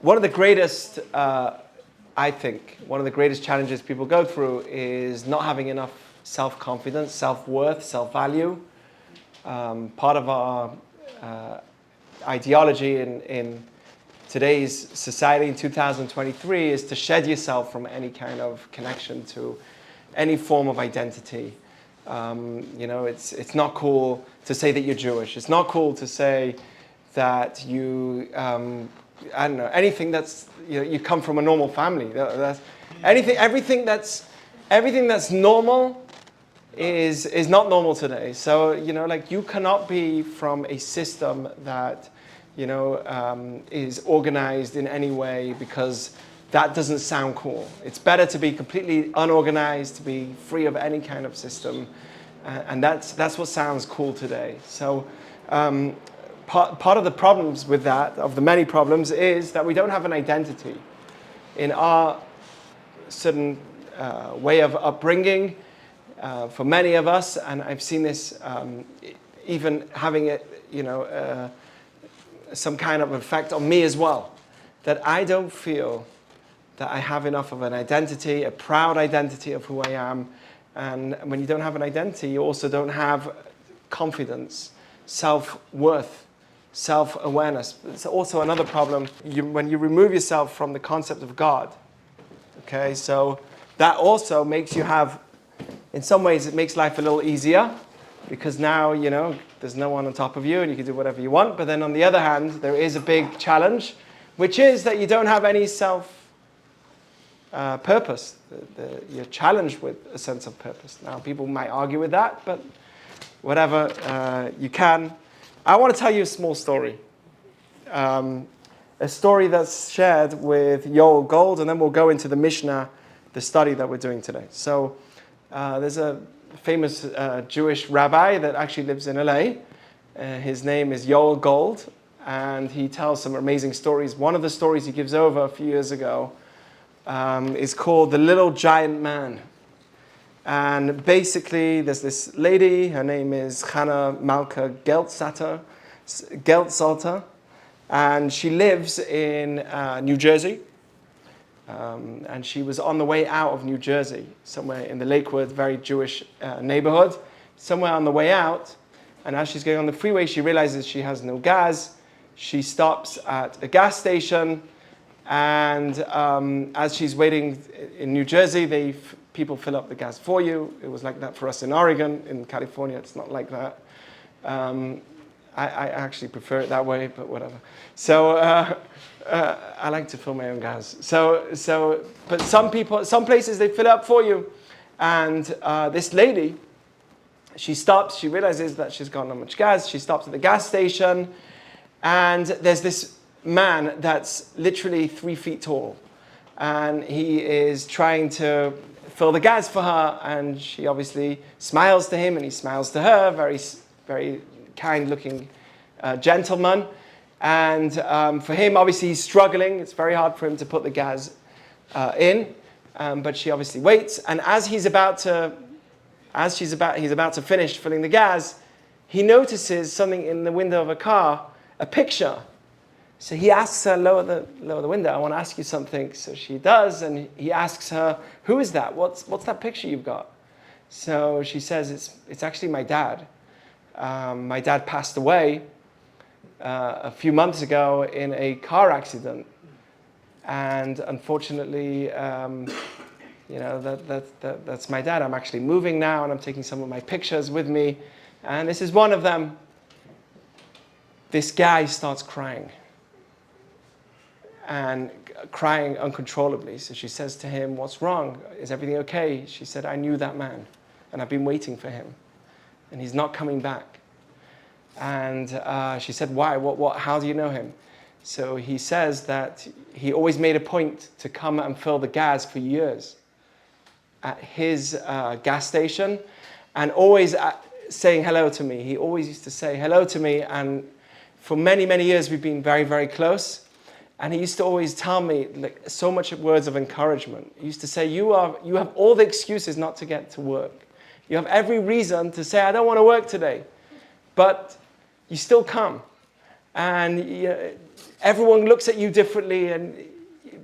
one of the greatest, I think, one of the greatest challenges people go through is not having enough self-confidence, self-worth, self-value. Part of our ideology in today's society in 2023 is to shed yourself from any kind of connection to any form of identity. It's not cool to say that you're Jewish. It's not cool to say that you, anything that's, you come from a normal family. Everything that's normal is not normal today. So, you cannot be from a system that, is organized in any way because that doesn't sound cool. It's better to be completely unorganized, to be free of any kind of system. And that's what sounds cool today. So part of the problems with that, of the many problems, is that we don't have an identity. In our certain way of upbringing, for many of us, and I've seen this even having it, some kind of effect on me as well, that I don't feel that I have enough of an identity, a proud identity of who I am. And when you don't have an identity, you also don't have confidence, self-worth, self-awareness. It's also another problem when you remove yourself from the concept of God. Okay, so that also makes you have, in some ways, it makes life a little easier because now, there's no one on top of you and you can do whatever you want. But then on the other hand, there is a big challenge, which is that you don't have any purpose. You're challenged with a sense of purpose. Now, people might argue with that, but whatever, you can. I want to tell you a small story. A story that's shared with Yoel Gold, and then we'll go into the Mishnah, the study that we're doing today. So there's a famous Jewish rabbi that actually lives in LA. His name is Yoel Gold, and he tells some amazing stories. One of the stories he gives over a few years ago is called The Little Giant Man. And basically, there's this lady, her name is Hannah Malka Geltsalter, and she lives in New Jersey. And she was on the way out of New Jersey, somewhere in the Lakewood, very Jewish neighborhood, somewhere on the way out. And as she's going on the freeway, she realizes she has no gas. She stops at a gas station. And as she's waiting in New Jersey, people fill up the gas for you. It was like that for us in Oregon. In California, it's not like that. I actually prefer it that way, but whatever. So I like to fill my own gas. But some places they fill it up for you. And this lady, she stops. She realizes that she's got not much gas. She stops at the gas station, and there's this man that's literally 3 feet tall, and he is trying to fill the gas for her, and she obviously smiles to him and he smiles to her, very, very kind looking gentleman. And for him, obviously he's struggling. It's very hard for him to put the gas in, but she obviously waits, and as he's about to finish filling the gas, he notices something in the window of a car, a picture. So he asks her, lower the window, I want to ask you something. So she does, and he asks her, who is that? What's that picture you've got? So she says, it's actually my dad. My dad passed away a few months ago in a car accident. And unfortunately, that's my dad. I'm actually moving now, and I'm taking some of my pictures with me. And this is one of them. This guy starts crying. And crying uncontrollably. So she says to him, what's wrong? Is everything okay? She said, I knew that man, and I've been waiting for him, and he's not coming back. And she said, why? How do you know him? So he says that he always made a point to come and fill the gas for years at his gas station, and always saying hello to me. He always used to say hello to me, and for many, many years we've been very, very close. And he used to always tell me so much words of encouragement. He used to say, you have all the excuses not to get to work. You have every reason to say, I don't want to work today. But you still come. And everyone looks at you differently, and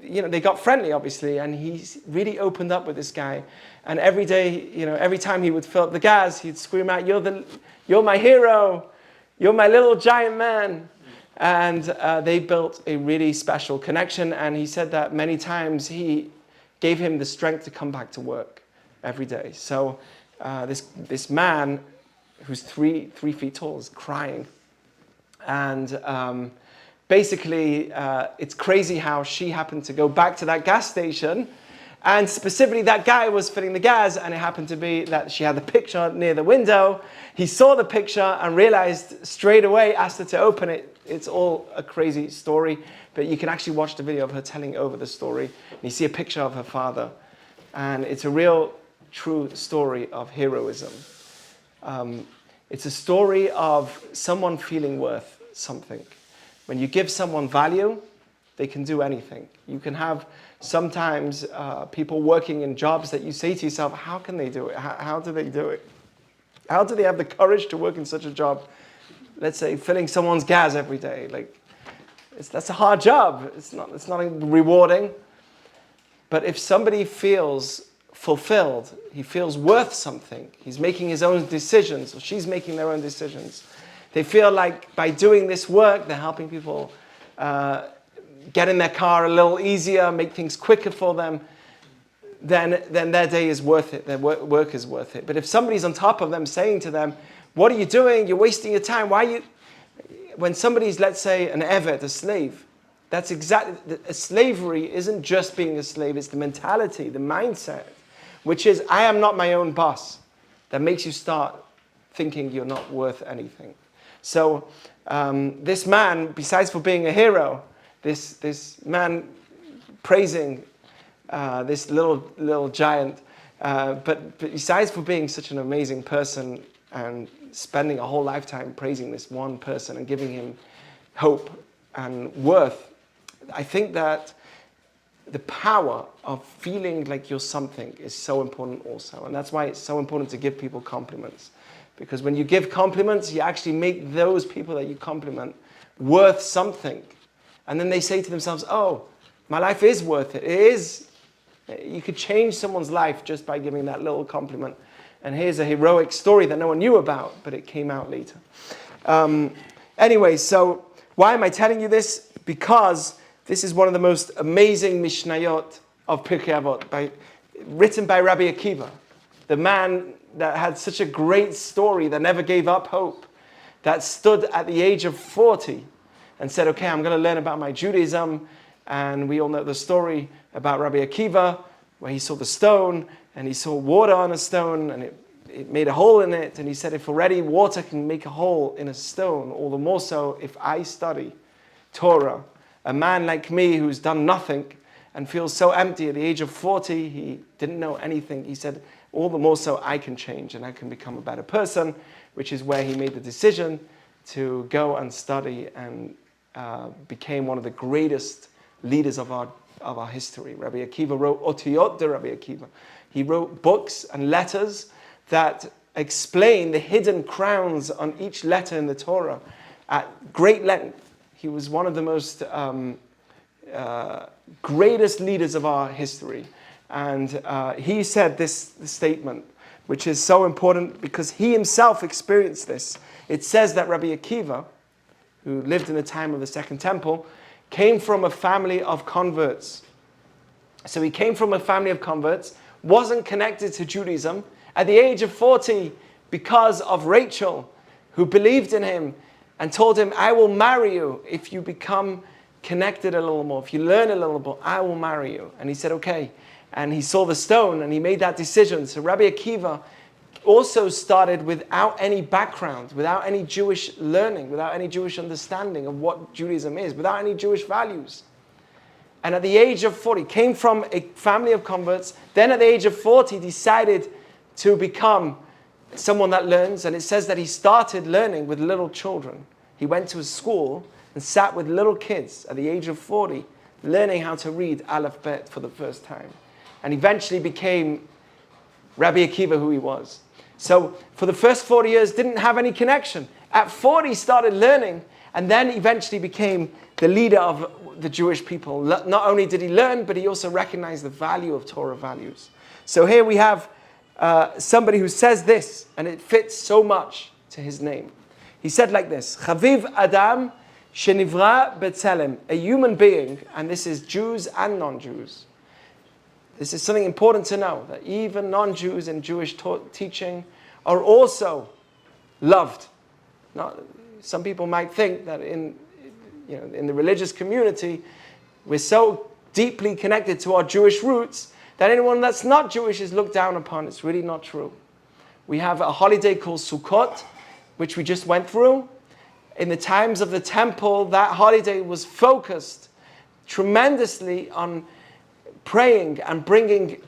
they got friendly, obviously, and he really opened up with this guy. And every day, every time he would fill up the gas, he'd scream out, "You're my hero, you're my little giant man." And they built a really special connection, and he said that many times he gave him the strength to come back to work every day. So this man, who's 3 feet tall, is crying. And basically, it's crazy how she happened to go back to that gas station, and specifically that guy was filling the gas, and it happened to be that she had the picture near the window. He saw the picture and realized straight away, asked her to open it. It's all a crazy story, but you can actually watch the video of her telling over the story, and you see a picture of her father. And it's a real, true story of heroism. It's a story of someone feeling worth something. When you give someone value, they can do anything. You can have sometimes people working in jobs that you say to yourself, how can they do it? How do they do it? How do they have the courage to work in such a job? Let's say filling someone's gas every day. That's a hard job. It's not rewarding. But if somebody feels fulfilled, he feels worth something, he's making his own decisions, or she's making their own decisions, they feel like by doing this work, they're helping people get in their car a little easier, make things quicker for them, then their day is worth it, their work is worth it. But if somebody's on top of them saying to them, what are you doing? You're wasting your time. Why are you... When somebody's, let's say, an eved, a slave, that's exactly... Slavery isn't just being a slave, it's the mentality, the mindset, which is, I am not my own boss, that makes you start thinking you're not worth anything. So this man, besides for being a hero, this man praising this little giant, but besides for being such an amazing person and spending a whole lifetime praising this one person and giving him hope and worth, I think that the power of feeling like you're something is so important also. And that's why it's so important to give people compliments. Because when you give compliments, you actually make those people that you compliment worth something. And then they say to themselves, oh, my life is worth it. It is. You could change someone's life just by giving that little compliment. And here's a heroic story that no one knew about, but it came out later. Anyway, so why am I telling you this? Because this is one of the most amazing Mishnayot of Pirkei Avot, written by Rabbi Akiva, the man that had such a great story, that never gave up hope, that stood at the age of 40 and said, okay, I'm going to learn about my Judaism. And we all know the story about Rabbi Akiva, where he saw the stone, and he saw water on a stone, and it made a hole in it. And he said, if already water can make a hole in a stone, all the more so if I study Torah. A man like me who's done nothing and feels so empty at the age of 40, he didn't know anything. He said, all the more so I can change and I can become a better person, which is where he made the decision to go and study and became one of the greatest leaders of our history. Rabbi Akiva wrote Otiyot de Rabbi Akiva. He wrote books and letters that explain the hidden crowns on each letter in the Torah at great length. He was one of the most greatest leaders of our history. And he said this statement, which is so important because he himself experienced this. It says that Rabbi Akiva, who lived in the time of the Second Temple, came from a family of converts. So he came from a family of converts, wasn't connected to Judaism. At the age of 40, because of Rachel, who believed in him and told him, I will marry you if you become connected a little more, if you learn a little more, I will marry you. And he said, okay. And he saw the stone and he made that decision. So Rabbi Akiva also started without any background, without any Jewish learning, without any Jewish understanding of what Judaism is, without any Jewish values. And at the age of 40, came from a family of converts. Then at the age of 40, decided to become someone that learns. And it says that he started learning with little children. He went to a school and sat with little kids at the age of 40, learning how to read Aleph Bet for the first time. And eventually became Rabbi Akiva, who he was. So for the first 40 years, didn't have any connection. At 40, started learning, and then eventually became the leader of the Jewish people. Not only did he learn, but he also recognized the value of Torah values. So here we have somebody who says this, and it fits so much to his name. He said like this, Chaviv Adam Shenivra B'Tselem, a human being, and this is Jews and non-Jews. This is something important to know, that even non-Jews in Jewish teaching are also loved. Some people might think that in the religious community, we're so deeply connected to our Jewish roots that anyone that's not Jewish is looked down upon. It's really not true. We have a holiday called Sukkot, which we just went through. In the times of the temple, that holiday was focused tremendously on praying and bringing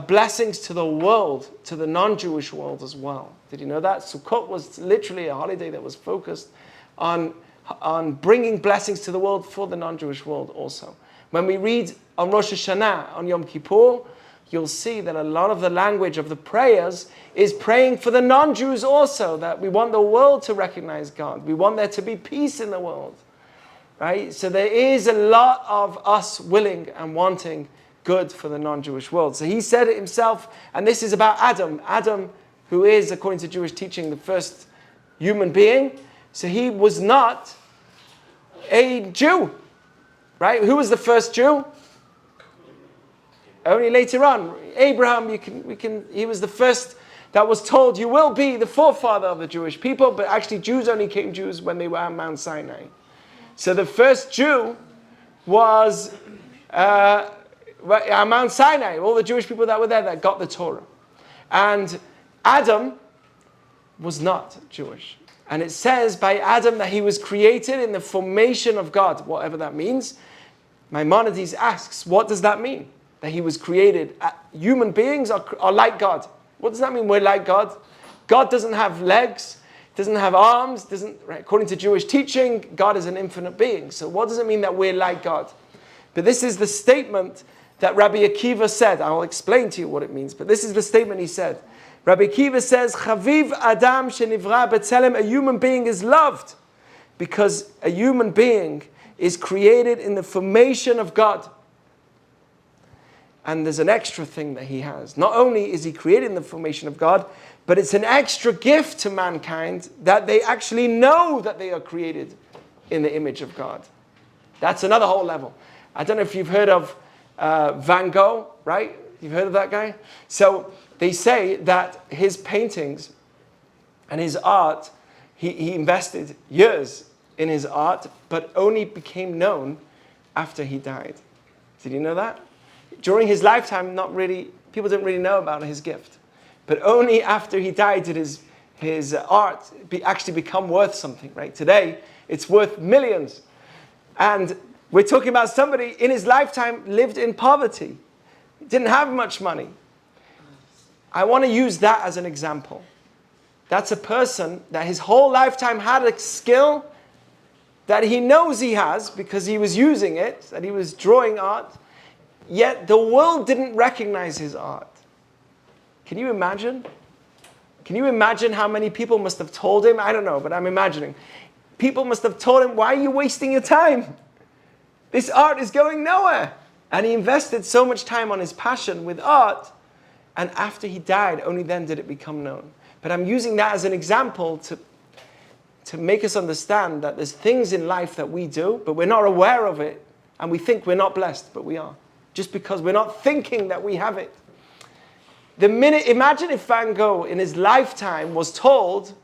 blessings to the world, to the non-Jewish world as well. Did you know that? Sukkot was literally a holiday that was focused on bringing blessings to the world for the non-Jewish world also. When we read on Rosh Hashanah, on Yom Kippur, you'll see that a lot of the language of the prayers is praying for the non-Jews also, that we want the world to recognize God. We want there to be peace in the world, right? So there is a lot of us willing and wanting good for the non-Jewish world. So he said it himself, and this is about Adam. Adam, who is, according to Jewish teaching, the first human being. So he was not a Jew, right? Who was the first Jew? Only later on. Abraham, he was the first that was told, you will be the forefather of the Jewish people, but actually Jews only became Jews when they were at Mount Sinai. So the first Jew was at Mount Sinai, all the Jewish people that were there that got the Torah. And Adam was not Jewish. And it says by Adam that he was created in the formation of God, whatever that means. Maimonides asks, what does that mean? That he was created. Human beings are like God. What does that mean we're like God? God doesn't have legs, doesn't have arms, according to Jewish teaching, God is an infinite being. So what does it mean that we're like God? But this is the statement that Rabbi Akiva said. I'll explain to you what it means, but this is the statement he said. Rabbi Akiva says, Chaviv Adam Shenivra B'Tselem, a human being is loved because a human being is created in the formation of God. And there's an extra thing that he has. Not only is he created in the formation of God, but it's an extra gift to mankind that they actually know that they are created in the image of God. That's another whole level. I don't know if you've heard of Van Gogh, right? You've heard of that guy? So they say that his paintings and his art, he invested years in his art, but only became known after he died. Did you know that? During his lifetime, people didn't really know about his gift. But only after he died did his art actually become worth something, right? Today, it's worth millions. And we're talking about somebody in his lifetime lived in poverty, didn't have much money. I want to use that as an example. That's a person that his whole lifetime had a skill that he knows he has because he was using it, that he was drawing art, yet the world didn't recognize his art. Can you imagine? Can you imagine how many people must have told him? I don't know, but I'm imagining. People must have told him, why are you wasting your time? This art is going nowhere. And he invested so much time on his passion with art, and after he died, only then did it become known. But I'm using that as an example to make us understand that there's things in life that we do, but we're not aware of it, and we think we're not blessed, but we are. Just because we're not thinking that we have it. Imagine if Van Gogh in his lifetime was told,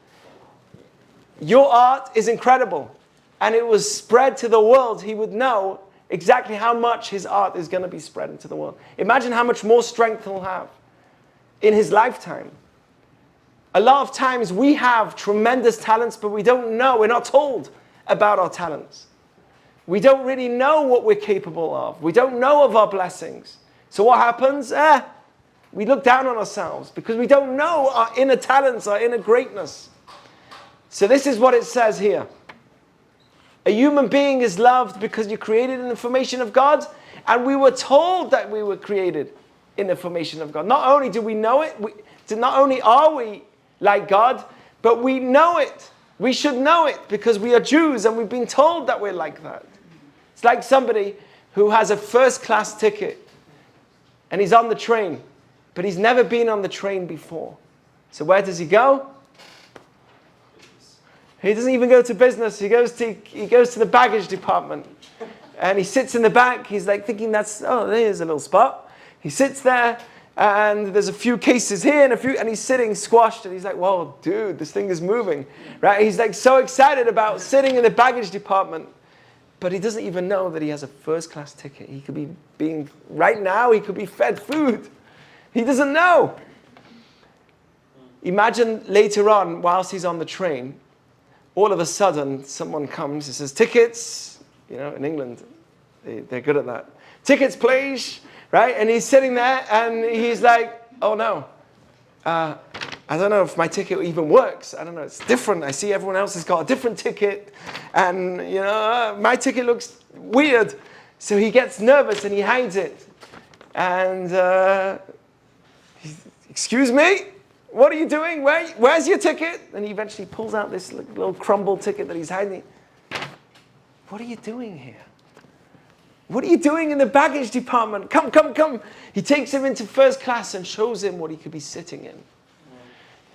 your art is incredible, and it was spread to the world, he would know exactly how much his art is going to be spread into the world. Imagine how much more strength he'll have in his lifetime. A lot of times we have tremendous talents, but we don't know, we're not told about our talents. We don't really know what we're capable of. We don't know of our blessings. So what happens? We look down on ourselves because we don't know our inner talents, our inner greatness. So this is what it says here. A human being is loved because you're created in the formation of God, and we were told that we were created in the formation of God. Not only do we know it, not only are we like God, but we know it. We should know it because we are Jews and we've been told that we're like that. It's like somebody who has a first-class ticket and he's on the train, but he's never been on the train before. So where does he go? He doesn't even go to business. He goes to the baggage department. And he sits in the back. He's like thinking there's a little spot. He sits there and there's a few cases here and he's sitting squashed and he's like, whoa, dude, this thing is moving. Right? He's like so excited about sitting in the baggage department. But he doesn't even know that he has a first-class ticket. He could be right now, he could be fed food. He doesn't know. Imagine later on, whilst he's on the train, all of a sudden, someone comes and says, tickets. In England, they're good at that. Tickets, please. Right? And he's sitting there and he's like, oh no. I don't know if my ticket even works. I don't know. It's different. I see everyone else has got a different ticket. And, my ticket looks weird. So he gets nervous and he hides it. And, excuse me? What are you doing? Where's your ticket? And he eventually pulls out this little crumbled ticket that he's hiding. What are you doing here? What are you doing in the baggage department? Come. He takes him into first class and shows him what he could be sitting in.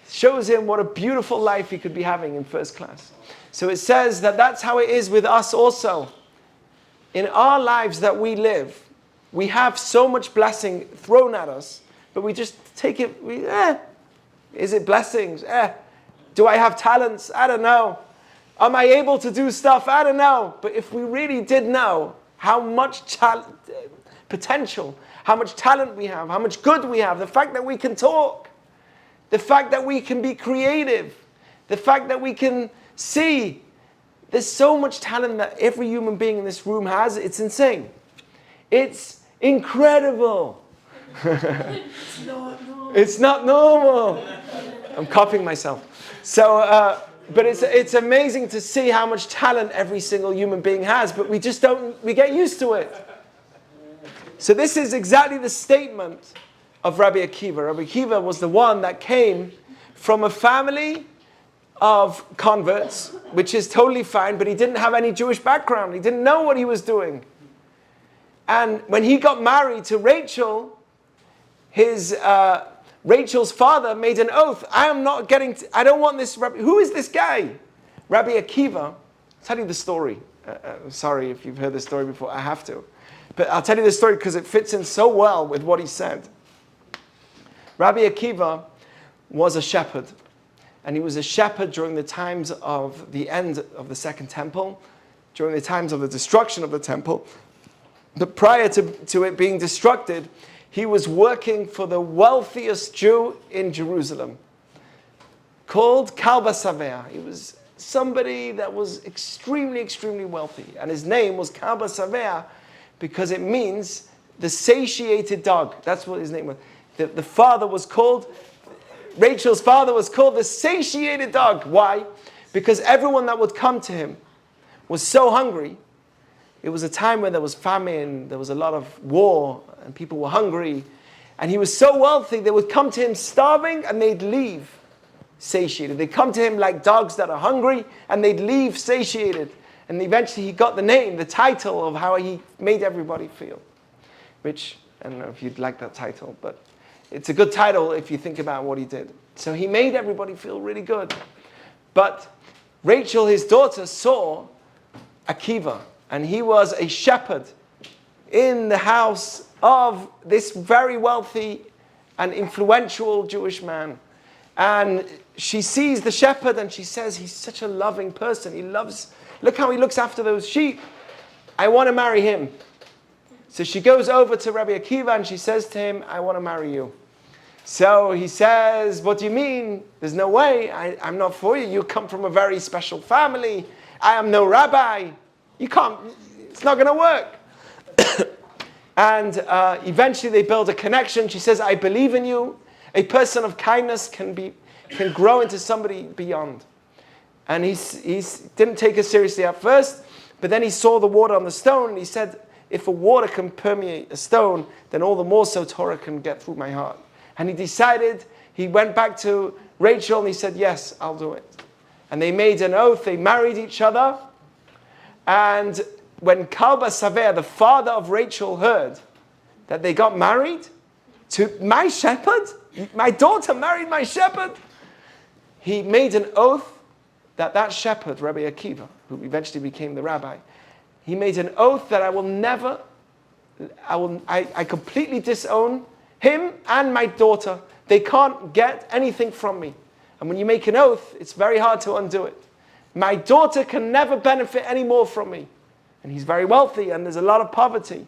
Shows him what a beautiful life he could be having in first class. So it says that that's how it is with us also. In our lives that we live, we have so much blessing thrown at us, but we just take it, Is it blessings? Do I have talents? I don't know. Am I able to do stuff? I don't know. But if we really did know how much potential, how much talent we have, how much good we have, the fact that we can talk, the fact that we can be creative, the fact that we can see, there's so much talent that every human being in this room has. It's insane. It's incredible. It's not normal. It's not normal. I'm copying myself. So, but it's amazing to see how much talent every single human being has, but we get used to it. So this is exactly the statement of Rabbi Akiva. Rabbi Akiva was the one that came from a family of converts, which is totally fine, but he didn't have any Jewish background. He didn't know what he was doing. And when he got married to Rachel, Rachel's father made an oath. I don't want this Rabbi. Who is this guy? Rabbi Akiva. I'll tell you the story. Sorry if you've heard this story before. I have to. But I'll tell you the story because it fits in so well with what he said. Rabbi Akiva was a shepherd. And he was a shepherd during the times of the end of the Second Temple, during the times of the destruction of the temple. But prior to it being destructed, he was working for the wealthiest Jew in Jerusalem, called Kalba Savea. He was somebody that was extremely, extremely wealthy. And his name was Kalba Savea because it means the satiated dog. That's what his name was. The father was called, Rachel's father was called the satiated dog. Why? Because everyone that would come to him was so hungry. It was a time when there was famine, there was a lot of war, and people were hungry. And he was so wealthy, they would come to him starving and they'd leave satiated. They'd come to him like dogs that are hungry and they'd leave satiated. And eventually he got the name, the title of how he made everybody feel. Which, I don't know if you'd like that title, but it's a good title if you think about what he did. So he made everybody feel really good. But Rachel, his daughter, saw Akiva. And he was a shepherd in the house of this very wealthy and influential Jewish man. And she sees the shepherd and she says, he's such a loving person. Look how he looks after those sheep. I want to marry him. So she goes over to Rabbi Akiva and she says to him, I want to marry you. So he says, what do you mean? There's no way. I'm not for you. You come from a very special family. I am no rabbi. You can't, it's not going to work. And eventually they build a connection. She says, I believe in you. A person of kindness can grow into somebody beyond. And he didn't take her seriously at first, but then he saw the water on the stone and he said, if a water can permeate a stone, then all the more so Torah can get through my heart. And he decided, he went back to Rachel and he said, yes, I'll do it. And they made an oath, they married each other. And when Kalba Savea, the father of Rachel, heard that they got married to my shepherd, my daughter married my shepherd, he made an oath that shepherd, Rabbi Akiva, who eventually became the rabbi, he made an oath that I completely disown him and my daughter. They can't get anything from me. And when you make an oath, it's very hard to undo it. My daughter can never benefit any more from me. And he's very wealthy and there's a lot of poverty.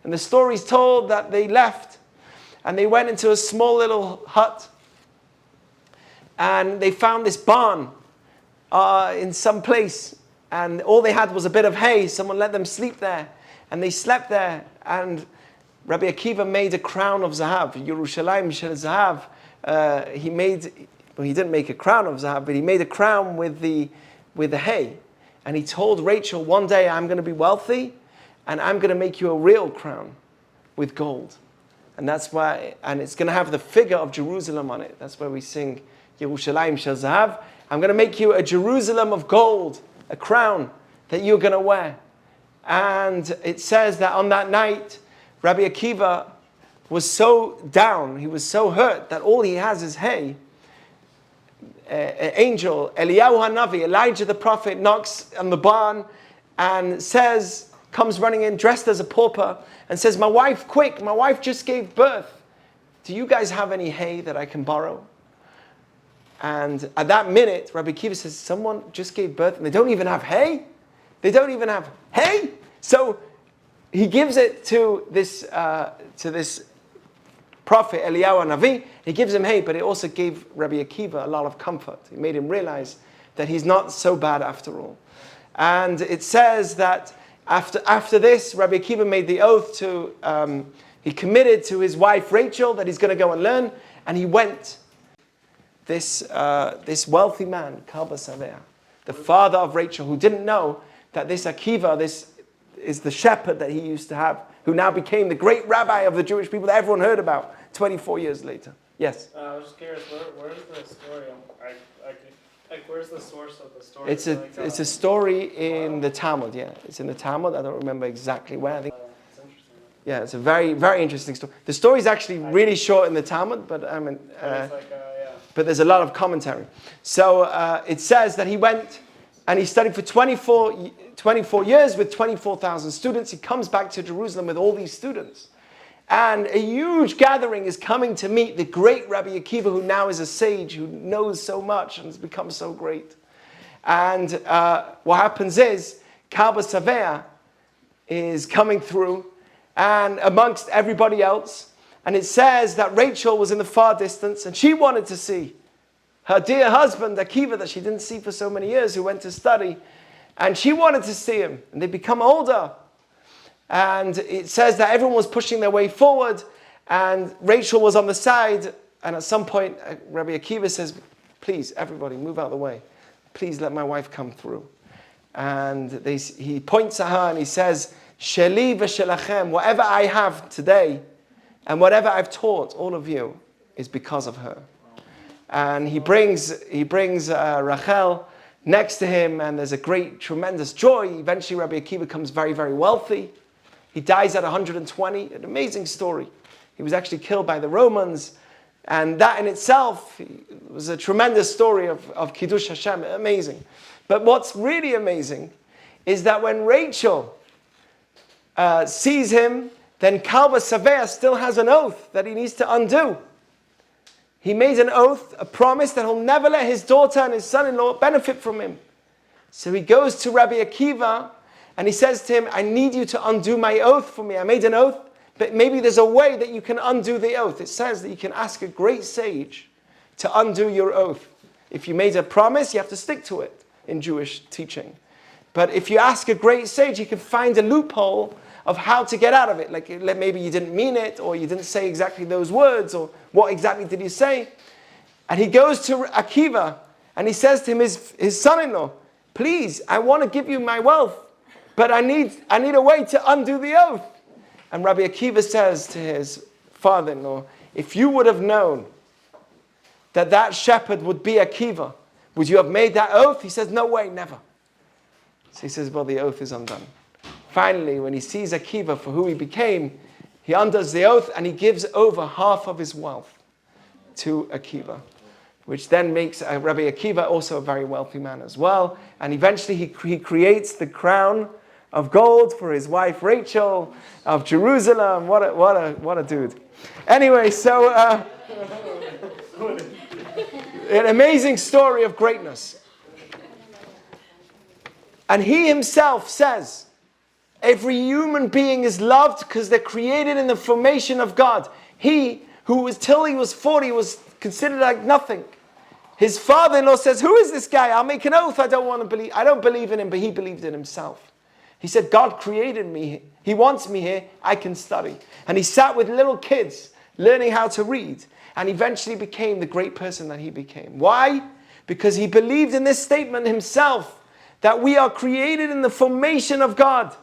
And the story's told that they left and they went into a small little hut and they found this barn in some place. And all they had was a bit of hay. Someone let them sleep there. And they slept there. And Rabbi Akiva made a crown of Zahav. Yerushalayim Shel Zahav. He didn't make a crown of Zahav, but he made a crown with the hay. And he told Rachel, one day I'm going to be wealthy and I'm going to make you a real crown with gold. And that's why, and it's going to have the figure of Jerusalem on it. That's why we sing Yerushalayim Shel Zahav. I'm going to make you a Jerusalem of gold, a crown that you're going to wear. And it says that on that night, Rabbi Akiva was so down, he was so hurt that all he has is hay. An angel, Eliyahu Hanavi, Elijah the prophet, knocks on the barn and comes running in dressed as a pauper and says, my wife just gave birth. Do you guys have any hay that I can borrow? And at that minute, Rabbi Akiva says, someone just gave birth and they don't even have hay? They don't even have hay? So he gives it to this prophet Eliyahu Hanavi. He gives him hay, but it also gave Rabbi Akiva a lot of comfort. It made him realize that he's not so bad after all. And it says that after this, Rabbi Akiva made the oath he committed to his wife Rachel that he's going to go and learn, and he went. This wealthy man, Kalba Savea, the father of Rachel, who didn't know that this Akiva, this is the shepherd that he used to have, who now became the great rabbi of the Jewish people that everyone heard about 24 years later. Yes? I was just curious, where's the story? Where's the source of the story? It's a story in the Talmud, yeah. It's in the Talmud. I don't remember exactly where. I think. It's interesting. Yeah, it's a very, very interesting story. The story is actually really short in the Talmud, but but there's a lot of commentary. So it says that he went and he studied for 24 years with 24,000 students. He comes back to Jerusalem with all these students. And a huge gathering is coming to meet the great Rabbi Akiva, who now is a sage, who knows so much and has become so great. And what happens is, Kalba Savea is coming through, and amongst everybody else, and it says that Rachel was in the far distance, and she wanted to see her dear husband, Akiva, that she didn't see for so many years, who went to study, and she wanted to see him, and they become older. And it says that everyone was pushing their way forward, and Rachel was on the side, and at some point, Rabbi Akiva says, please, everybody, move out of the way. Please let my wife come through. And he points at her and he says, Sheli v'shelachem, whatever I have today, and whatever I've taught all of you, is because of her. And he brings Rachel next to him, and there's a great, tremendous joy. Eventually, Rabbi Akiva becomes very, very wealthy. He dies at 120. An amazing story. He was actually killed by the Romans. And that in itself was a tremendous story of Kiddush Hashem. Amazing. But what's really amazing is that when Rachel sees him, then Kalba Savea still has an oath that he needs to undo. He made an oath, a promise that he'll never let his daughter and his son-in-law benefit from him. So he goes to Rabbi Akiva and he says to him, I need you to undo my oath for me. I made an oath, but maybe there's a way that you can undo the oath. It says that you can ask a great sage to undo your oath. If you made a promise, you have to stick to it in Jewish teaching. But if you ask a great sage, you can find a loophole of how to get out of it. Like maybe you didn't mean it, or you didn't say exactly those words, or what exactly did you say? And he goes to Akiva and he says to him, his son-in-law, please, I want to give you my wealth, but I need a way to undo the oath. And Rabbi Akiva says to his father-in-law, if you would have known that shepherd would be Akiva, would you have made that oath? He says, no way, never. So he says, well, the oath is undone. finally, when he sees Akiva for who he became, he undoes the oath and he gives over half of his wealth to Akiva, which then makes Rabbi Akiva also a very wealthy man as well. And eventually he creates the crown of gold for his wife Rachel of Jerusalem. What a dude. Anyway, so an amazing story of greatness. And he himself says, every human being is loved because they're created in the formation of God. He, who was till he was 40, was considered like nothing. His father-in-law says, who is this guy? I'll make an oath. I don't believe in him, but he believed in himself. He said, God created me. He wants me here. I can study. And he sat with little kids learning how to read and eventually became the great person that he became. Why? Because he believed in this statement himself, that we are created in the formation of God.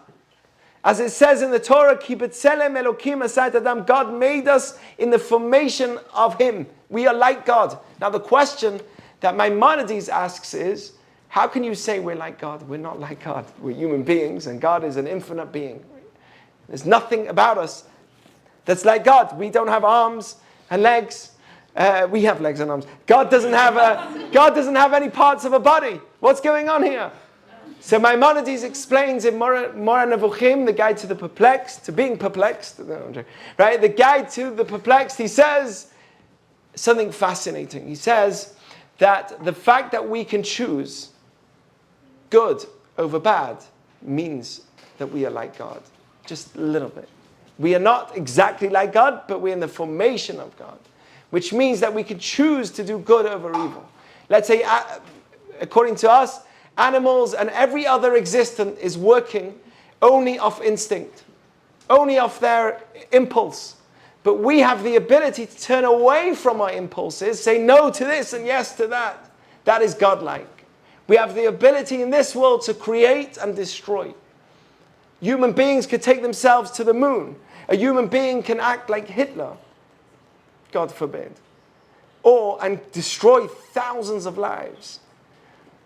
As it says in the Torah, Ki b'tselem Elokim asayit Adam, God made us in the formation of him. We are like God. Now the question that Maimonides asks is, how can you say we're like God? We're not like God. We're human beings and God is an infinite being. There's nothing about us that's like God. We don't have arms and legs. We have legs and arms. God doesn't have any parts of a body. What's going on here? So Maimonides explains in Moreh Nevuchim, the guide to the perplexed, to being perplexed, right? The guide to the perplexed, he says something fascinating. He says that the fact that we can choose good over bad means that we are like God. Just a little bit. We are not exactly like God, but we're in the formation of God, which means that we can choose to do good over evil. Let's say, according to us, animals and every other existent is working only off instinct, only off their impulse. But we have the ability to turn away from our impulses, say no to this and yes to that. That is godlike. We have the ability in this world to create and destroy. Human beings could take themselves to the moon. A human being can act like Hitler, God forbid, and destroy thousands of lives.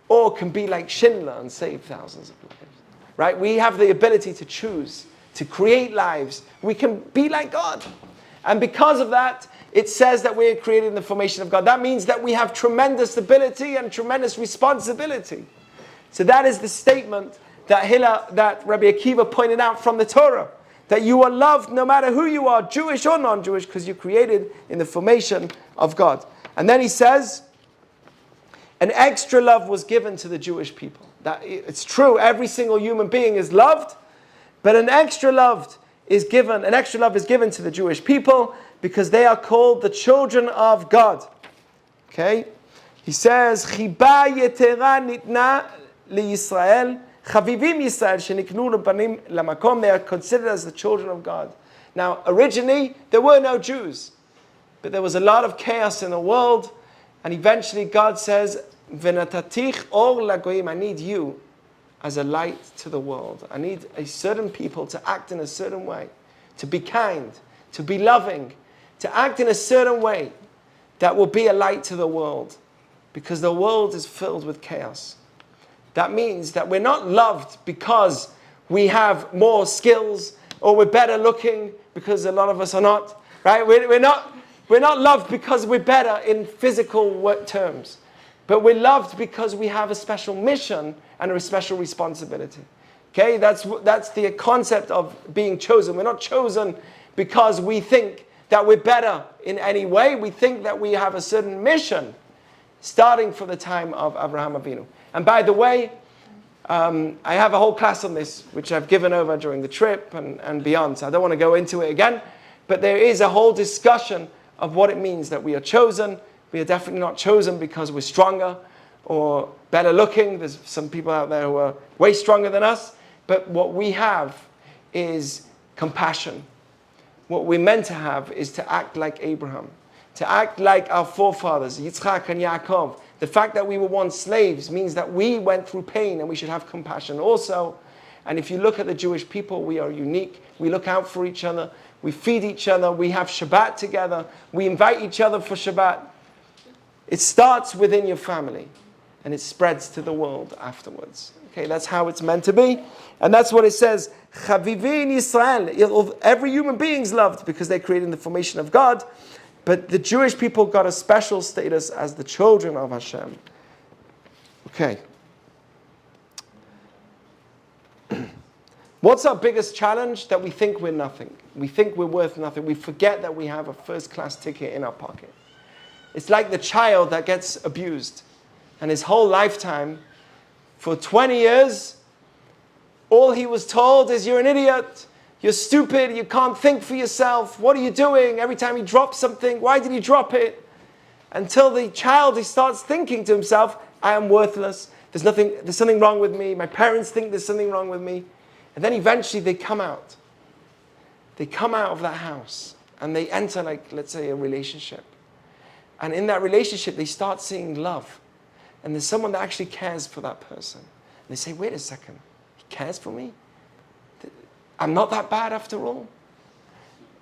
Or can be like Schindler and save thousands of lives. Right? We have the ability to choose, to create lives. We can be like God. And because of that, it says that we're created in the formation of God. That means that we have tremendous ability and tremendous responsibility. So that is the statement that Rabbi Akiva pointed out from the Torah. That you are loved no matter who you are, Jewish or non-Jewish, because you're created in the formation of God. And then he says, an extra love was given to the Jewish people. That it's true, every single human being is loved, but an extra love is given to the Jewish people because they are called the children of God. Okay? He says, Chiba yetera nitna liYisrael, Chavivim Yisrael sheniknu lebanim lamakom. They are considered as the children of God. Now, originally, there were no Jews, but there was a lot of chaos in the world. And eventually God says, V'natatich or lagoyim, I need you as a light to the world. I need a certain people to act in a certain way, to be kind, to be loving, to act in a certain way that will be a light to the world. Because the world is filled with chaos. That means that we're not loved because we have more skills or we're better looking, because a lot of us are not. Right? We're not loved because we're better in physical terms. But we're loved because we have a special mission and a special responsibility. Okay? That's the concept of being chosen. We're not chosen because we think that we're better in any way. We think that we have a certain mission, starting from the time of Abraham Avinu. And by the way, I have a whole class on this, which I've given over during the trip and beyond. So I don't want to go into it again. But there is a whole discussion of what it means that we are chosen. We are definitely not chosen because we're stronger or better looking. There's some people out there who are way stronger than us. But what we have is compassion. What we're meant to have is to act like Abraham, to act like our forefathers, Yitzchak and Yaakov. The fact that we were once slaves means that we went through pain and we should have compassion also. And if you look at the Jewish people, we are unique. We look out for each other. We feed each other. We have Shabbat together. We invite each other for Shabbat. It starts within your family and it spreads to the world afterwards. Okay, that's how it's meant to be. And that's what it says, Chavivin Yisrael. Every human being's loved because they're created in the formation of God. But the Jewish people got a special status as the children of Hashem. Okay. What's our biggest challenge? That we think we're nothing. We think we're worth nothing. We forget that we have a first-class ticket in our pocket. It's like the child that gets abused. And his whole lifetime, for 20 years, all he was told is, you're an idiot, you're stupid, you can't think for yourself, what are you doing? Every time he drops something, why did he drop it? Until the child, he starts thinking to himself, I am worthless, there's something wrong with me, my parents think there's something wrong with me. And then eventually they come out. They come out of that house and they enter, like, let's say, a relationship. And in that relationship, they start seeing love. And there's someone that actually cares for that person. And they say, wait a second, he cares for me? I'm not that bad after all.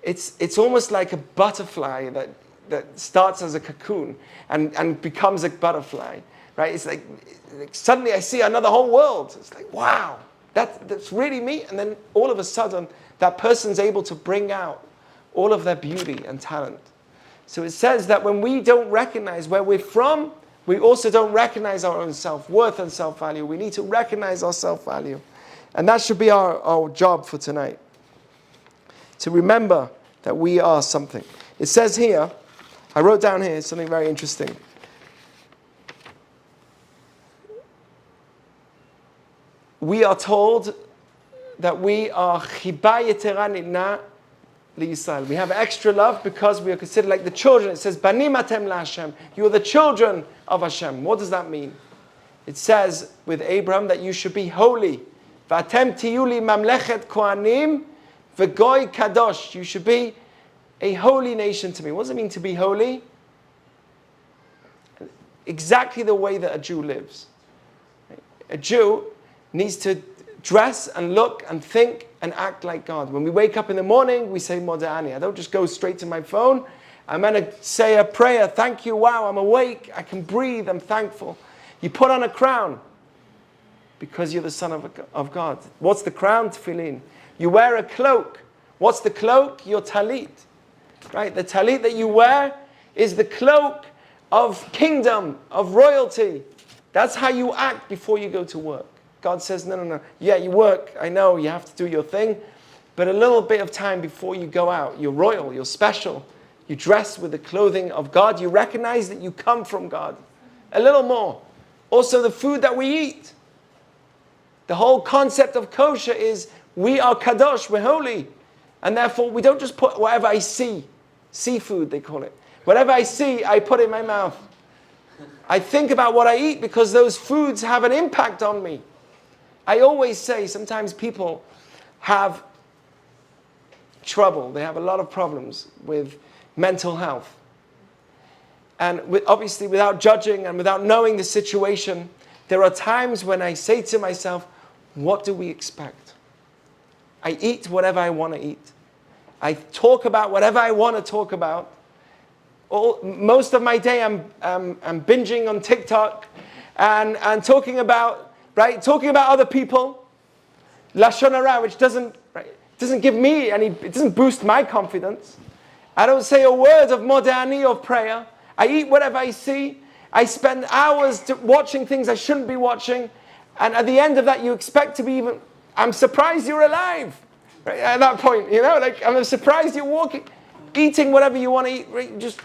It's almost like a butterfly that starts as a cocoon and becomes a butterfly, right? It's like suddenly I see another whole world. It's like, wow, that's really me. And then all of a sudden, that person's able to bring out all of their beauty and talent. So it says that when we don't recognize where we're from, we also don't recognize our own self-worth and self-value. We need to recognize our self-value. And that should be our job for tonight. To remember that we are something. It says here, I wrote down here something very interesting. We are told that we are chiba yetera nitna liYisrael. We have extra love because we are considered like the children. It says, Banim atem laHashem. You are the children of Hashem. What does that mean? It says with Abraham that you should be holy. V'atem tiyu li mamlechet kohanim v'goy kadosh. You should be a holy nation to me. What does it mean to be holy? Exactly the way that a Jew lives. A Jew needs to dress and look and think and act like God. When we wake up in the morning, we say Modeh Ani. I don't just go straight to my phone. I'm going to say a prayer. Thank you. Wow, I'm awake. I can breathe. I'm thankful. You put on a crown because you're the son of God. What's the crown? Tefillin. You wear a cloak. What's the cloak? Your talit. Right? The talit that you wear is the cloak of kingdom, of royalty. That's how you act before you go to work. God says, no. Yeah, you work. I know you have to do your thing. But a little bit of time before you go out. You're royal. You're special. You dress with the clothing of God. You recognize that you come from God. A little more. Also, the food that we eat. The whole concept of kosher is we are kadosh. We're holy. And therefore, we don't just put whatever I see. Seafood, they call it. Whatever I see, I put in my mouth. I think about what I eat because those foods have an impact on me. I always say sometimes people have trouble. They have a lot of problems with mental health. And obviously without judging and without knowing the situation, there are times when I say to myself, what do we expect? I eat whatever I want to eat. I talk about whatever I want to talk about. Most of my day I'm binging on TikTok and talking about other people. Lashon hara, which doesn't give me it doesn't boost my confidence. I don't say a word of Modeh Ani of prayer. I eat whatever I see. I spend hours watching things I shouldn't be watching. And at the end of that, you expect to be I'm surprised you're alive. Right? At that point, I'm surprised you're eating whatever you want to eat. Right?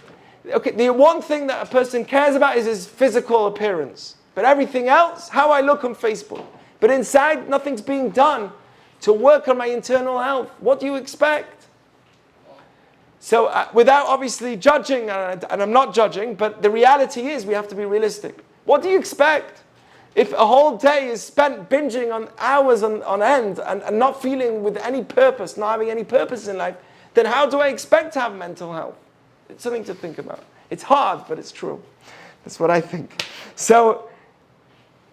Okay, the one thing that a person cares about is his physical appearance. But everything else, how I look on Facebook. But inside, nothing's being done to work on my internal health. What do you expect? So without obviously judging, and I'm not judging, but the reality is we have to be realistic. What do you expect? If a whole day is spent binging on hours on end and not feeling with any purpose, not having any purpose in life, then how do I expect to have mental health? It's something to think about. It's hard, but it's true. That's what I think. So,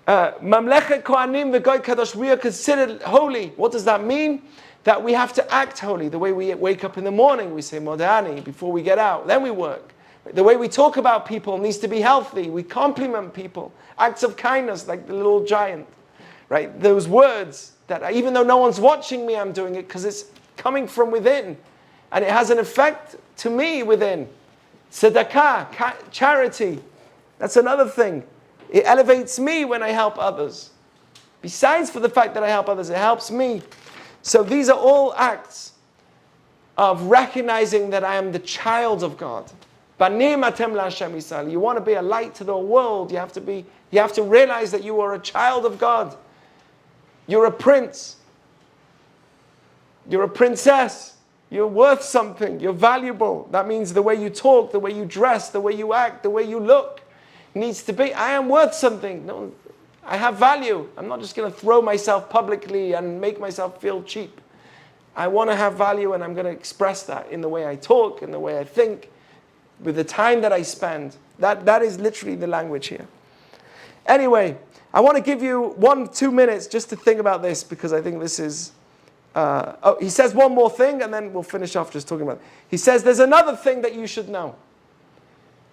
Mamlechet Kohanim v'Goy Kadosh, we are considered holy. What does that mean? That we have to act holy. The way we wake up in the morning, we say Modeh Ani before we get out. Then we work. The way we talk about people needs to be healthy. We compliment people. Acts of kindness, like the little giant. right? Those words that even though no one's watching me, I'm doing it because it's coming from within. And it has an effect to me within. Tzedakah, charity. That's another thing. It elevates me when I help others. Besides for the fact that I help others, it helps me. So these are all acts of recognizing that I am the child of God. Banim atem la'Hashem Yisrael. You want to be a light to the world. You have to realize that you are a child of God. You're a prince. You're a princess. You're worth something. You're valuable. That means the way you talk, the way you dress, the way you act, the way you look needs to be. I am worth something. No, I have value. I'm not just going to throw myself publicly and make myself feel cheap. I want to have value, and I'm going to express that in the way I talk, in the way I think, with the time that I spend. That is literally the language here. Anyway, I want to give you 1-2 minutes just to think about this, because I think this is... he says one more thing, and then we'll finish off just talking about it. He says there's another thing that you should know.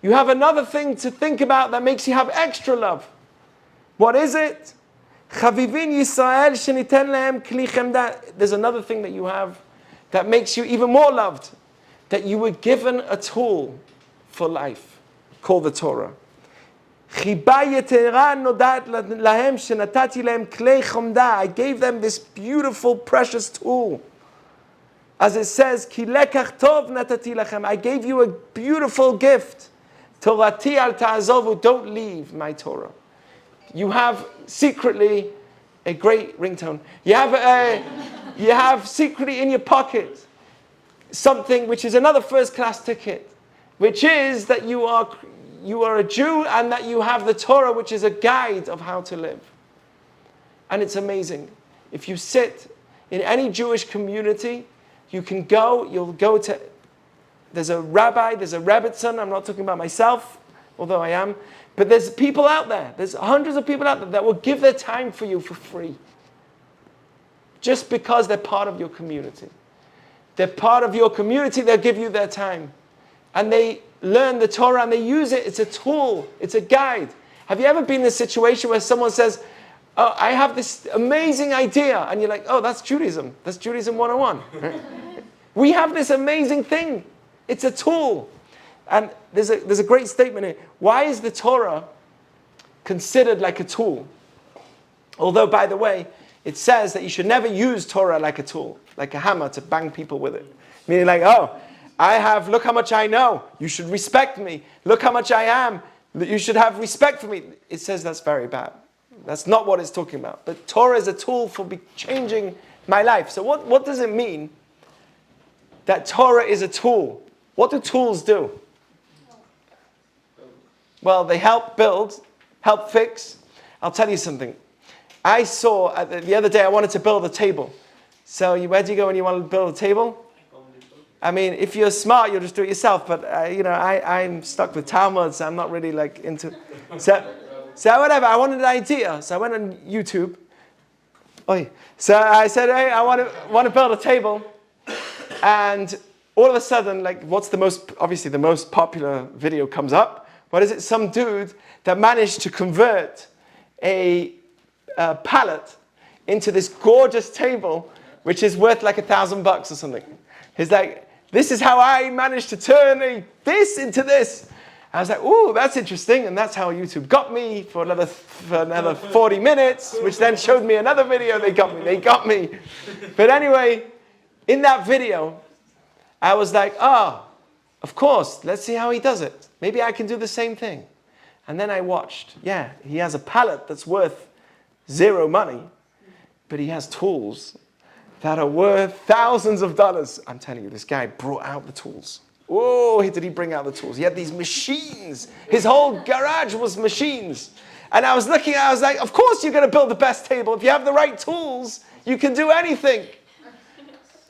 You have another thing to think about that makes you have extra love. What is it? Chavivin Yisrael sheniten lehem kli chemda. There's another thing that you have that makes you even more loved. That you were given a tool for life called the Torah. I gave them this beautiful, precious tool. As it says, I gave you a beautiful gift. Torati al ta'azovu, don't leave my Torah. You have secretly a great ringtone. You have secretly in your pocket something which is another first-class ticket, which is that you are a Jew and that you have the Torah, which is a guide of how to live. And it's amazing. If you sit in any Jewish community, you'll go to, there's a rabbi, there's a rebbitzin, I'm not talking about myself, although I am, but there's people out there, there's hundreds of people out there that will give their time for you for free. Just because they're part of your community. They're part of your community, they'll give you their time. And they learn the Torah and they use it. It's a tool. It's a guide. Have you ever been in a situation where someone says, oh, I have this amazing idea. And you're like, oh, that's Judaism. That's Judaism 101. We have this amazing thing. It's a tool. And there's a great statement here. Why is the Torah considered like a tool? Although, by the way, it says that you should never use Torah like a tool, like a hammer to bang people with it. Meaning like, oh, look how much I know. You should respect me. Look how much I am. You should have respect for me. It says that's very bad. That's not what it's talking about. But Torah is a tool for changing my life. So what does it mean that Torah is a tool? What do tools do? Well, they help build, help fix. I'll tell you something. I saw, the other day I wanted to build a table. So where do you go when you want to build a table? I mean, if you're smart, you'll just do it yourself. But, I'm stuck with Talmud, so I'm not really into... So whatever, I wanted an idea. So I went on YouTube. So I said, hey, I want to build a table. And all of a sudden, what's the most popular video comes up. What is it? Some dude that managed to convert a pallet into this gorgeous table, which is worth like $1,000 or something. He's like, this is how I managed to turn this into this. I was like, ooh, that's interesting. And that's how YouTube got me for another 40 minutes, which then showed me another video. They got me. But anyway, in that video, I was like, of course, let's see how he does it. Maybe I can do the same thing. And then I watched. Yeah, he has a pallet that's worth zero money, but he has tools that are worth thousands of dollars. I'm telling you, this guy brought out the tools. Oh, did he bring out the tools? He had these machines. His whole garage was machines. And I was looking, I was like, of course you're going to build the best table. If you have the right tools, you can do anything.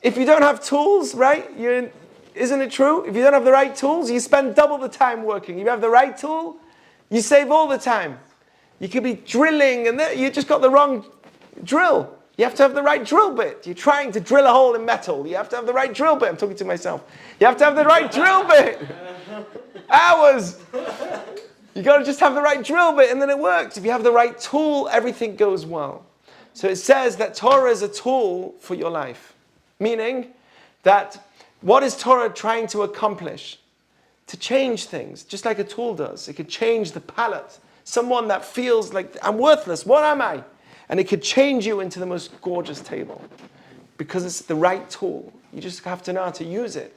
If you don't have tools, right, isn't it true? If you don't have the right tools, you spend double the time working. If you have the right tool, you save all the time. You could be drilling and you just got the wrong drill. You have to have the right drill bit. You're trying to drill a hole in metal. You have to have the right drill bit. I'm talking to myself. You have to have the right drill bit. Hours. You got to just have the right drill bit and then it works. If you have the right tool, everything goes well. So it says that Torah is a tool for your life. Meaning that what is Torah trying to accomplish? To change things, just like a tool does. It could change the palette. Someone that feels like, I'm worthless, what am I? And it could change you into the most gorgeous table. Because it's the right tool. You just have to know how to use it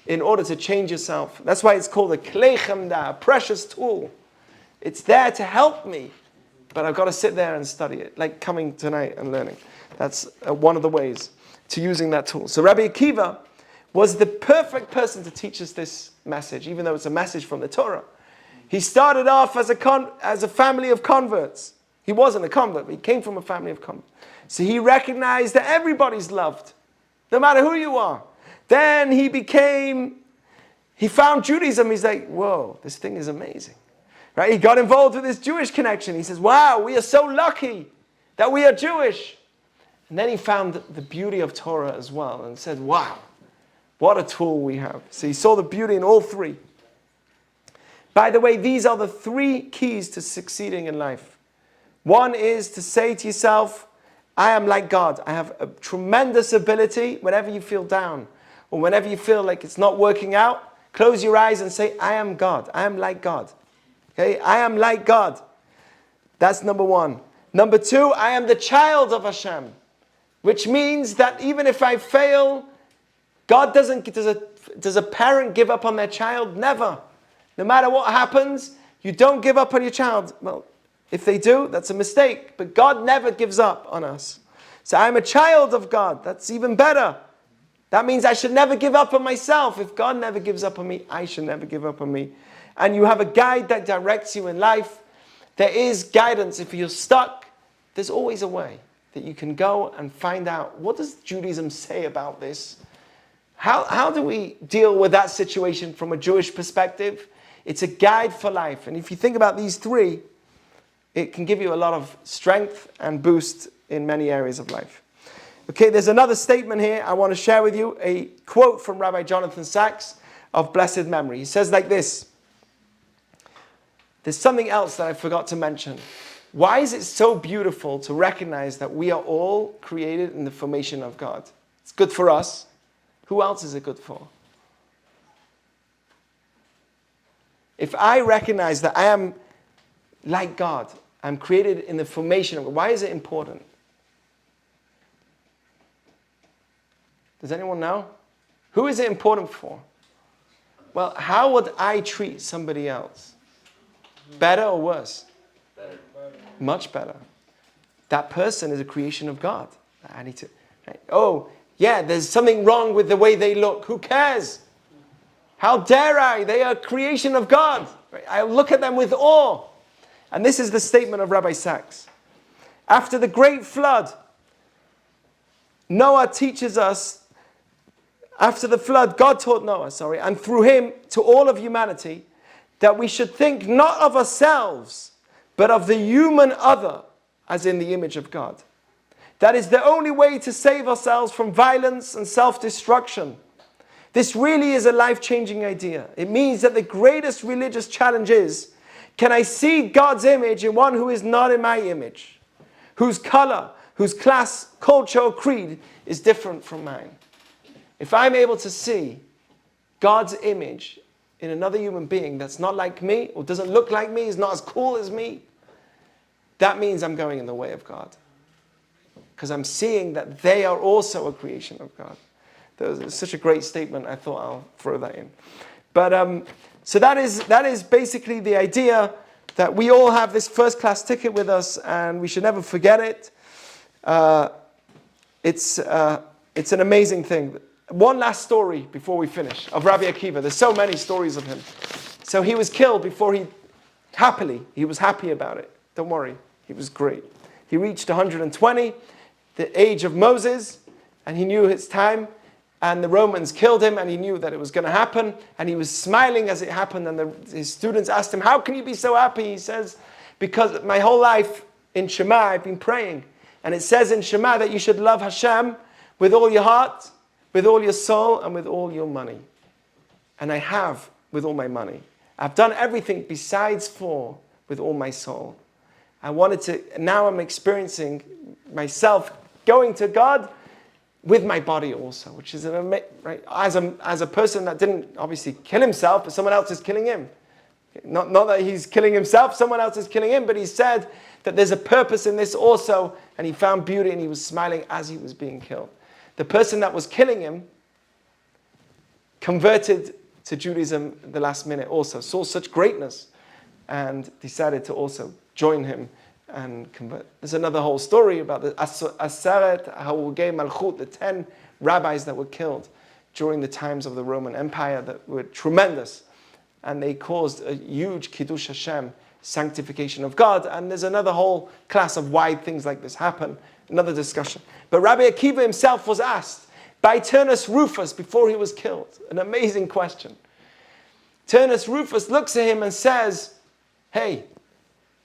in order to change yourself. That's why it's called a klei chemda, a precious tool. It's there to help me, but I've got to sit there and study it, like coming tonight and learning. That's one of the ways to using that tool. So Rabbi Akiva was the perfect person to teach us this message, even though it's a message from the Torah. He started off as a family of converts. He wasn't a convert, but he came from a family of converts. So he recognized that everybody's loved, no matter who you are. Then he found Judaism. He's like, whoa, this thing is amazing. Right? He got involved with this Jewish connection. He says, wow, we are so lucky that we are Jewish. And then he found the beauty of Torah as well and said, wow, what a tool we have. So he saw the beauty in all three. By the way, these are the three keys to succeeding in life. One is to say to yourself, I am like God. I have a tremendous ability. Whenever you feel down or whenever you feel like it's not working out, close your eyes and say, I am God. I am like God. Okay? I am like God. That's number one. Number two, I am the child of Hashem, which means that even if I fail, God doesn't, does a parent give up on their child? Never. No matter what happens, you don't give up on your child. Well, if they do, that's a mistake. But God never gives up on us. So I'm a child of God. That's even better. That means I should never give up on myself. If God never gives up on me, I should never give up on me. And you have a guide that directs you in life. There is guidance. If you're stuck, there's always a way that you can go and find out, what does Judaism say about this? How do we deal with that situation from a Jewish perspective? It's a guide for life. And if you think about these three, it can give you a lot of strength and boost in many areas of life. Okay, there's another statement here I want to share with you, a quote from Rabbi Jonathan Sachs of blessed memory. He says like this. There's something else that I forgot to mention. Why is it so beautiful to recognize that we are all created in the formation of God? It's good for us. Who else is it good for? If I recognize that I am like God, I'm created in the formation of God, why is it important? Does anyone know? Who is it important for? Well, how would I treat somebody else? Better or worse? Better. Much better. That person is a creation of God. I need to, right? Oh, yeah, there's something wrong with the way they look. Who cares? How dare I? They are a creation of God. Right? I look at them with awe. And this is the statement of Rabbi Sachs. After the great flood, Noah teaches us, after the flood, God taught Noah, and through him to all of humanity, that we should think not of ourselves, but of the human other as in the image of God. That is the only way to save ourselves from violence and self-destruction. This really is a life-changing idea. It means that the greatest religious challenge is, can I see God's image in one who is not in my image? Whose color, whose class, culture, or creed is different from mine? If I'm able to see God's image in another human being that's not like me, or doesn't look like me, is not as cool as me, that means I'm going in the way of God. Because I'm seeing that they are also a creation of God. That was such a great statement, I thought I'll throw that in. But so that is basically the idea that we all have this first class ticket with us and we should never forget it. It's an amazing thing. One last story before we finish of Rabbi Akiva. There's so many stories of him. So he was killed before he was happy about it. Don't worry, he was great. He reached 120, the age of Moses, and he knew his time. And the Romans killed him, and he knew that it was going to happen. And he was smiling as it happened. And his students asked him, how can you be so happy? He says, because my whole life in Shema, I've been praying. And it says in Shema that you should love Hashem with all your heart, with all your soul, and with all your money. And I have with all my money. I've done everything besides with all my soul. now I'm experiencing myself going to God with my body also, which is right, as a person that didn't obviously kill himself, but someone else is killing him. Not that he's killing himself, someone else is killing him, but he said that there's a purpose in this also, and he found beauty and he was smiling as he was being killed. The person that was killing him converted to Judaism at the last minute also, saw such greatness and decided to also join him and convert. There's another whole story about the Aseret HaHurgei Malchut, the 10 rabbis that were killed during the times of the Roman Empire that were tremendous. And they caused a huge Kiddush Hashem, sanctification of God. And there's another whole class of why things like this happen, another discussion. But Rabbi Akiva himself was asked by Turnus Rufus before he was killed. An amazing question. Turnus Rufus looks at him and says, "Hey,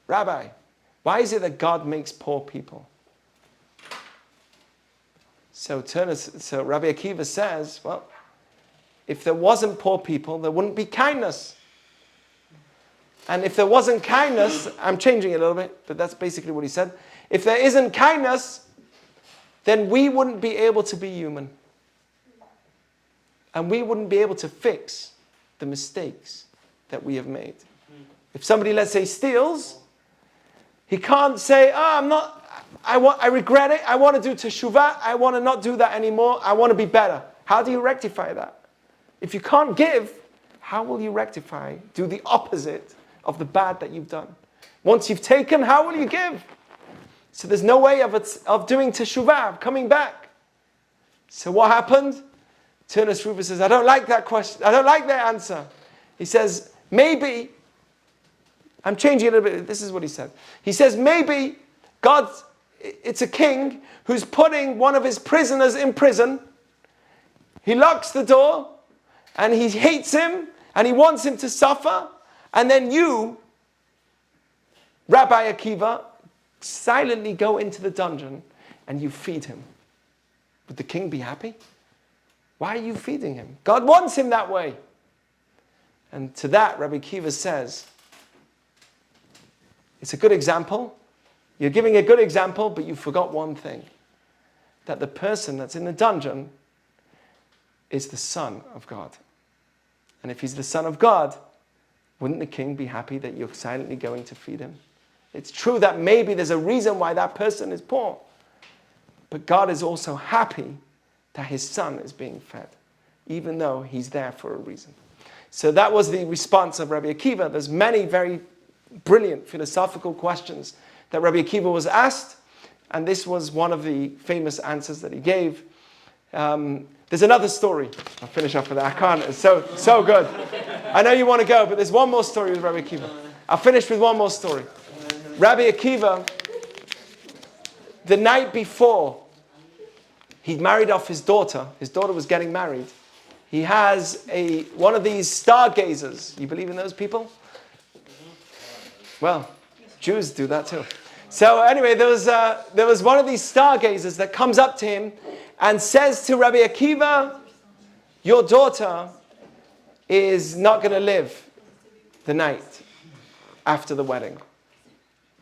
Rabbi, why is it that God makes poor people?" So Rabbi Akiva says, well, if there wasn't poor people, there wouldn't be kindness. And if there wasn't kindness, I'm changing it a little bit, but that's basically what he said. If there isn't kindness, then we wouldn't be able to be human. And we wouldn't be able to fix the mistakes that we have made. If somebody, let's say, steals, he can't say, I regret it, I want to do teshuvah, I want to not do that anymore, I want to be better. How do you rectify that? If you can't give, how will you rectify, do the opposite of the bad that you've done? Once you've taken, how will you give? So there's no way of doing teshuvah, of coming back. So what happened? Turnus Rufus says, I don't like that question, I don't like that answer. He says, maybe, I'm changing it a little bit, this is what he said. He says, maybe it's a king who's putting one of his prisoners in prison. He locks the door, and he hates him, and he wants him to suffer. And then you, Rabbi Akiva, silently go into the dungeon, and you feed him. Would the king be happy? Why are you feeding him? God wants him that way. And to that, Rabbi Akiva says, it's a good example. You're giving a good example, but you forgot one thing. That the person that's in the dungeon is the Son of God. And if he's the Son of God, wouldn't the king be happy that you're silently going to feed him? It's true that maybe there's a reason why that person is poor. But God is also happy that his son is being fed, even though he's there for a reason. So that was the response of Rabbi Akiva. There's many very brilliant philosophical questions that Rabbi Akiva was asked, and this was one of the famous answers that he gave. There's another story. I'll finish off with that. I can't. It's so good. I know you want to go, but there's one more story with Rabbi Akiva. I'll finish with one more story. Rabbi Akiva, the night before he'd married off his daughter was getting married. He has one of these stargazers. You believe in those people? Well, Jews do that too. So anyway, there was one of these stargazers that comes up to him and says to Rabbi Akiva, your daughter is not going to live the night after the wedding.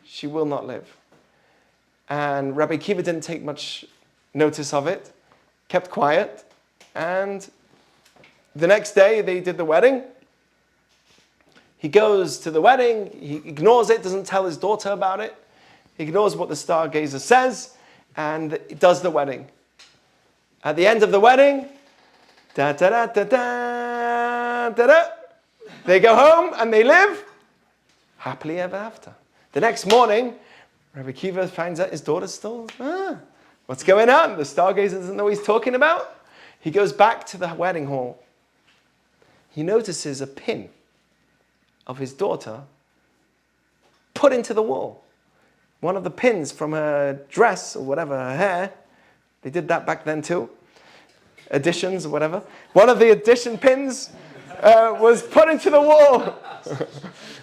She will not live. And Rabbi Akiva didn't take much notice of it, kept quiet, and the next day they did the wedding. He goes to the wedding, he ignores it, doesn't tell his daughter about it, he ignores what the stargazer says, and does the wedding. At the end of the wedding, da da da da da da da, they go home and they live happily ever after. The next morning, Rabbi Akiva finds out his daughter's still, what's going on? The stargazer doesn't know what he's talking about. He goes back to the wedding hall. He notices a pin of his daughter put into the wall. One of the pins from her dress or whatever, her hair, they did that back then too, additions or whatever. One of the addition pins was put into the wall.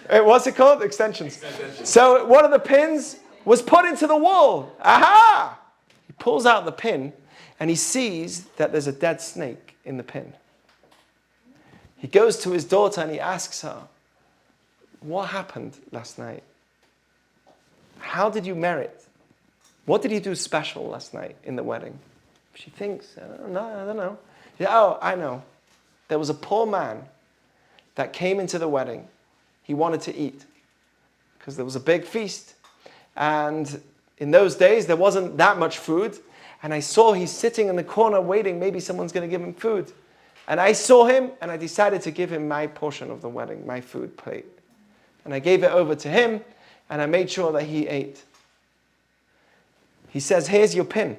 What's it called? Extensions. So one of the pins was put into the wall. Aha! He pulls out the pin and he sees that there's a dead snake in the pin. He goes to his daughter and he asks her, what happened last night? how did you merit? What did you do special last night in the wedding? She thinks, I don't know. Yeah, oh, I know. There was a poor man that came into the wedding. He wanted to eat because there was a big feast. And in those days, there wasn't that much food. And I saw he's sitting in the corner waiting. Maybe someone's going to give him food. And I saw him, and I decided to give him my portion of the wedding, my food plate. And I gave it over to him, and I made sure that he ate. He says, here's your pin.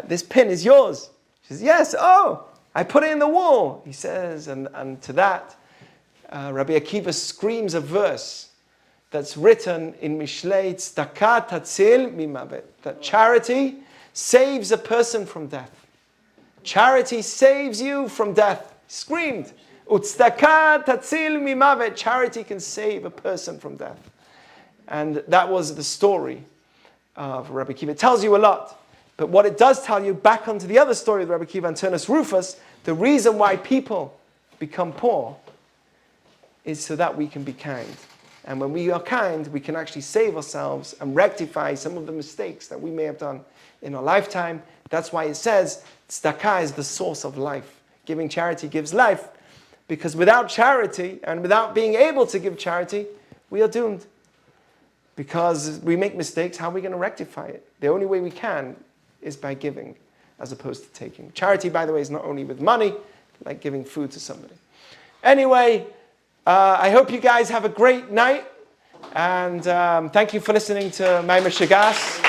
This pin is yours. She says, yes, oh, I put it in the wall. He says, and to that, Rabbi Akiva screams a verse that's written in Mishlei, Tzedakah tatzil mimavet, that charity saves a person from death. Charity saves you from death. Screamed. Tzedakah tatzil mimavet. Charity can save a person from death. And that was the story of Rabbi Akiva. It tells you a lot. But what it does tell you, back onto the other story of Rabbi Akiva and Turnus Rufus, the reason why people become poor is so that we can be kind. And when we are kind, we can actually save ourselves and rectify some of the mistakes that we may have done in our lifetime. That's why it says, tzedakah is the source of life. Giving charity gives life. Because without charity, and without being able to give charity, we are doomed. Because we make mistakes, how are we going to rectify it? The only way we can is by giving, as opposed to taking. Charity, by the way, is not only with money, like giving food to somebody. Anyway, I hope you guys have a great night. And thank you for listening to Maimer Shagas.